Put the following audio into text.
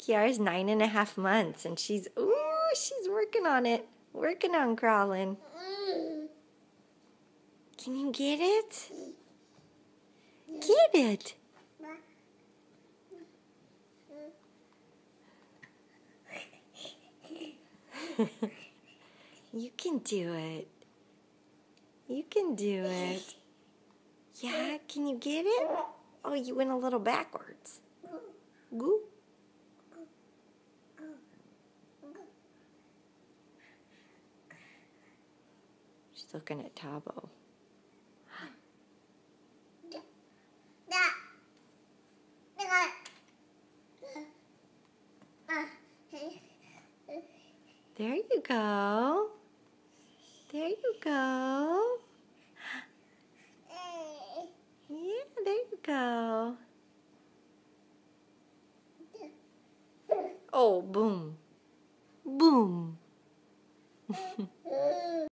Kiara's 9.5 months, and she's working on it. Working on crawling. Can you get it? Get it. You can do it. You can do it. Yeah, can you get it? Oh, you went a little backwards. Goo. She's looking at Tabo. There you go. There you go. Yeah, there you go. Oh, boom. Boom.